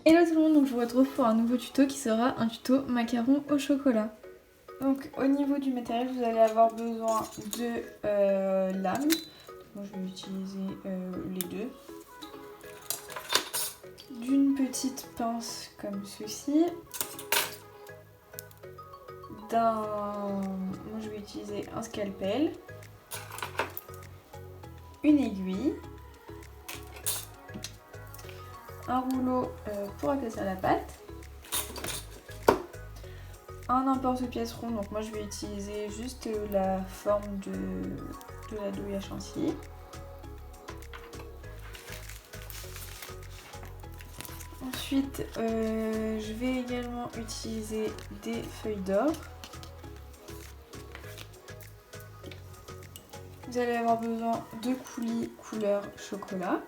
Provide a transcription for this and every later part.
Hello tout le monde, donc je vous retrouve pour un nouveau tuto qui sera un tuto macaron au chocolat. Donc au niveau du matériel, vous allez avoir besoin de lames. Moi je vais utiliser les deux. D'une petite pince comme ceci. Moi je vais utiliser un scalpel. Une aiguille. Un rouleau pour épaissir la pâte. Un emporte-pièce rond, donc moi je vais utiliser juste la forme de la douille à chantilly. Ensuite, je vais également utiliser des feuilles d'or. Vous allez avoir besoin de coulis couleur chocolat.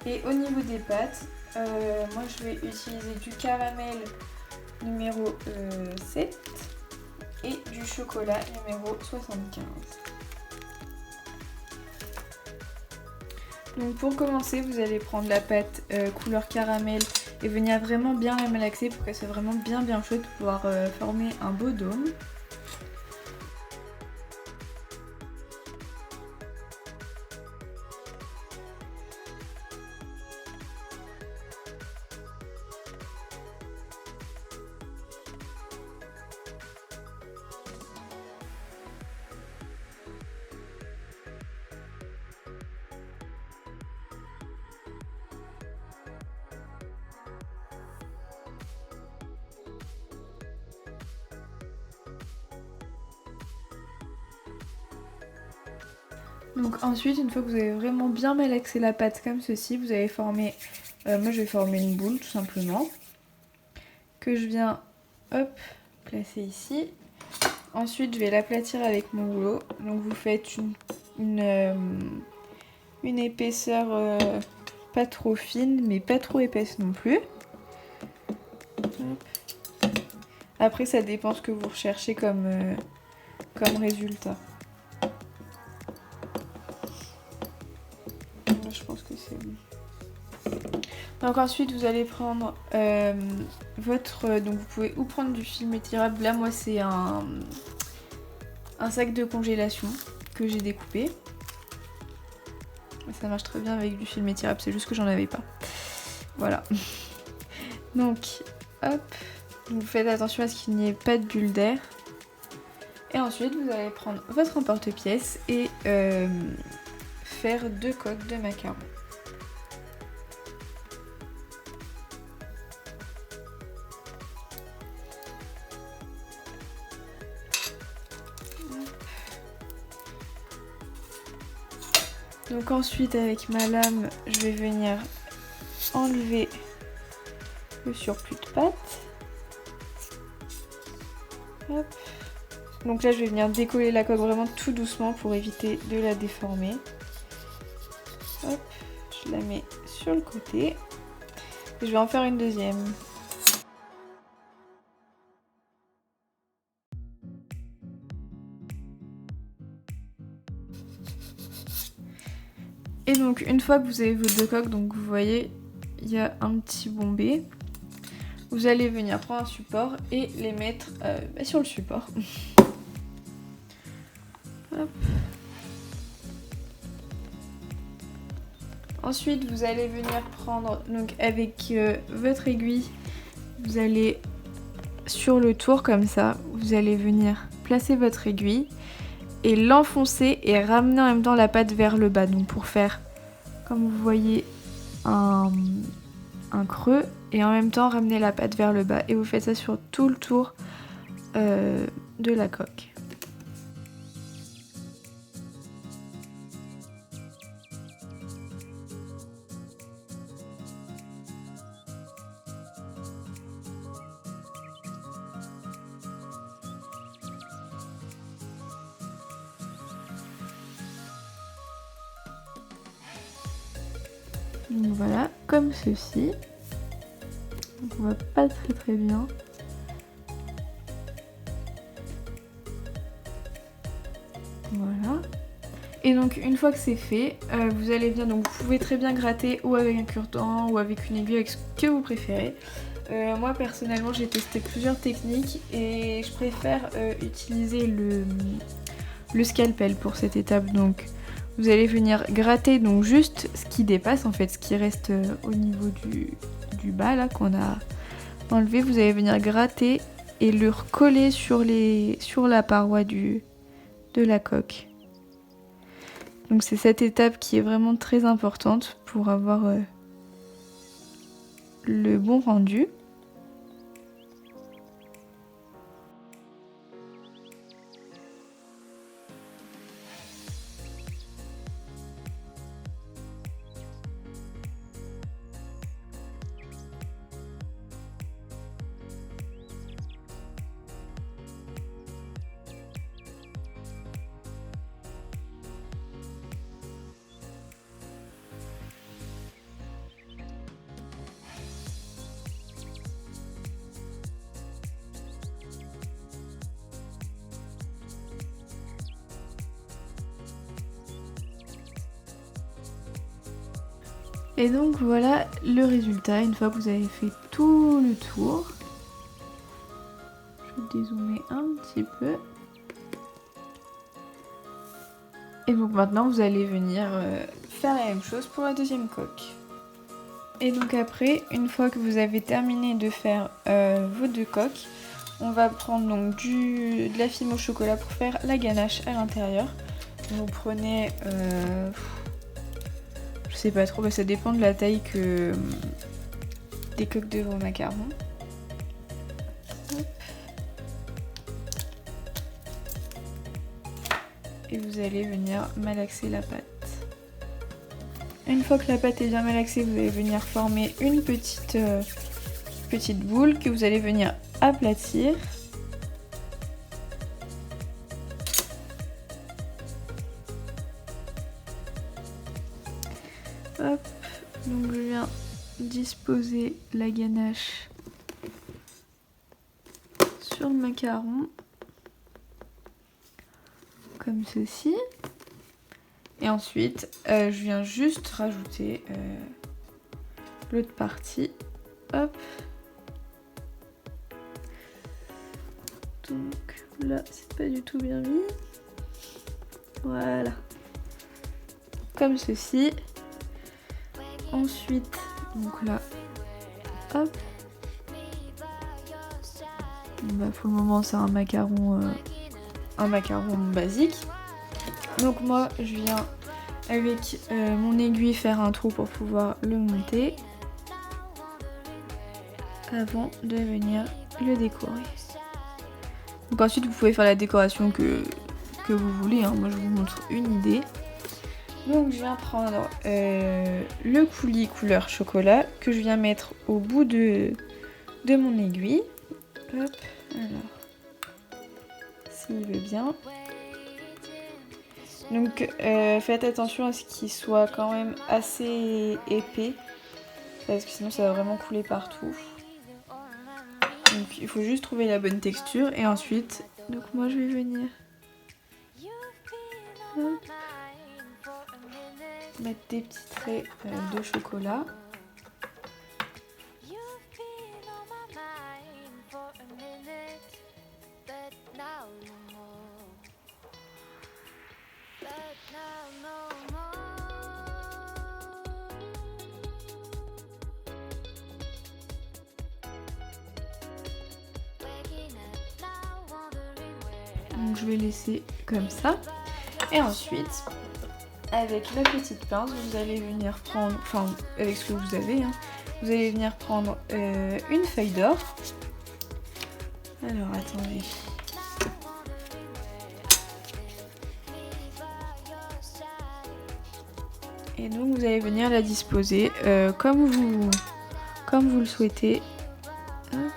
Et au niveau des pâtes, moi je vais utiliser du caramel numéro 7 et du chocolat numéro 75. Donc pour commencer, vous allez prendre la pâte couleur caramel et venir vraiment bien la malaxer pour qu'elle soit vraiment bien chaude pour pouvoir former un beau dôme. Donc ensuite, une fois que vous avez vraiment bien malaxé la pâte comme ceci, vous allez former, moi je vais former une boule tout simplement, que je viens, hop, placer ici. Ensuite, je vais l'aplatir avec mon rouleau. Donc vous faites une épaisseur pas trop fine, mais pas trop épaisse non plus. Hop. Après, ça dépend ce que vous recherchez comme résultat. Là, je pense que c'est bon. Donc ensuite vous allez prendre donc vous pouvez ou prendre du film étirable, là moi c'est un sac de congélation que j'ai découpé. Ça marche très bien avec du film étirable, c'est juste que j'en avais pas. Voilà. Donc hop, vous faites attention à ce qu'il n'y ait pas de bulle d'air. Et ensuite vous allez prendre votre emporte-pièce et faire 2 coques de macarons. Donc ensuite avec ma lame, je vais venir enlever le surplus de pâte. Hop. Donc là je vais venir décoller la coque vraiment tout doucement pour éviter de la déformer. Hop, je la mets sur le côté. Et je vais en faire une deuxième. Et donc une fois que vous avez vos 2 coques, donc vous voyez, il y a un petit bombé. Vous allez venir prendre un support et les mettre sur le support. Hop. Ensuite, vous allez venir prendre, donc avec votre aiguille, vous allez sur le tour comme ça, vous allez venir placer votre aiguille et l'enfoncer et ramener en même temps la pâte vers le bas. Donc pour faire, comme vous voyez, un creux et en même temps ramener la pâte vers le bas. Et vous faites ça sur tout le tour de la coque. Donc voilà, comme ceci. Donc on voit pas très bien. Voilà. Et donc une fois que c'est fait, vous allez bien, donc vous pouvez très bien gratter ou avec un cure-dent ou avec une aiguille, avec ce que vous préférez. Moi personnellement j'ai testé plusieurs techniques et je préfère utiliser le scalpel pour cette étape. Donc vous allez venir gratter donc juste ce qui dépasse en fait, ce qui reste au niveau du bas là qu'on a enlevé. Vous allez venir gratter et le recoller sur la paroi de la coque. Donc c'est cette étape qui est vraiment très importante pour avoir le bon rendu. Et donc voilà le résultat une fois que vous avez fait tout le tour. Je vais dézoomer un petit peu. Et donc maintenant vous allez venir faire la même chose pour la deuxième coque. Et donc après, une fois que vous avez terminé de faire vos deux coques, on va prendre donc de la film au chocolat pour faire la ganache à l'intérieur. Vous prenez... je sais pas trop, ça dépend de la taille des coques de vos macarons. Hop. Et vous allez venir malaxer la pâte. Une fois que la pâte est bien malaxée, vous allez venir former une petite boule que vous allez venir aplatir. Hop, donc je viens disposer la ganache sur le macaron, comme ceci. Et ensuite, je viens juste rajouter l'autre partie. Hop. Donc là, c'est pas du tout bien mis. Voilà. Comme ceci. Ensuite, donc là, hop. Bah pour le moment, c'est un macaron basique. Donc moi, je viens avec mon aiguille faire un trou pour pouvoir le monter avant de venir le décorer. Donc ensuite, vous pouvez faire la décoration que vous voulez, hein. Moi, je vous montre une idée. Donc je viens prendre le coulis couleur chocolat que je viens mettre au bout de mon aiguille. Hop, alors, s'il veut bien. Donc faites attention à ce qu'il soit quand même assez épais, parce que sinon ça va vraiment couler partout. Donc il faut juste trouver la bonne texture et ensuite, donc moi je vais venir mettre des petits traits de chocolat. Donc je vais laisser comme ça. Et ensuite, avec la petite pince, vous allez venir prendre, enfin avec ce que vous avez, hein, vous allez venir prendre une feuille d'or. Alors attendez. Et donc vous allez venir la disposer comme vous le souhaitez. Hop.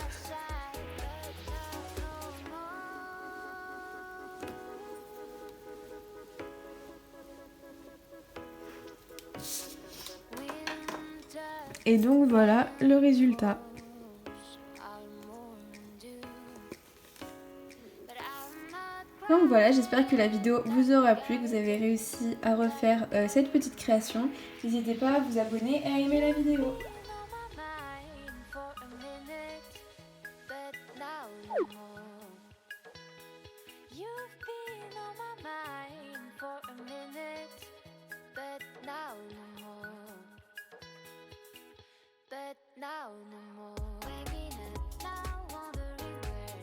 Et donc voilà le résultat. Donc voilà, j'espère que la vidéo vous aura plu, que vous avez réussi à refaire cette petite création. N'hésitez pas à vous abonner et à aimer la vidéo.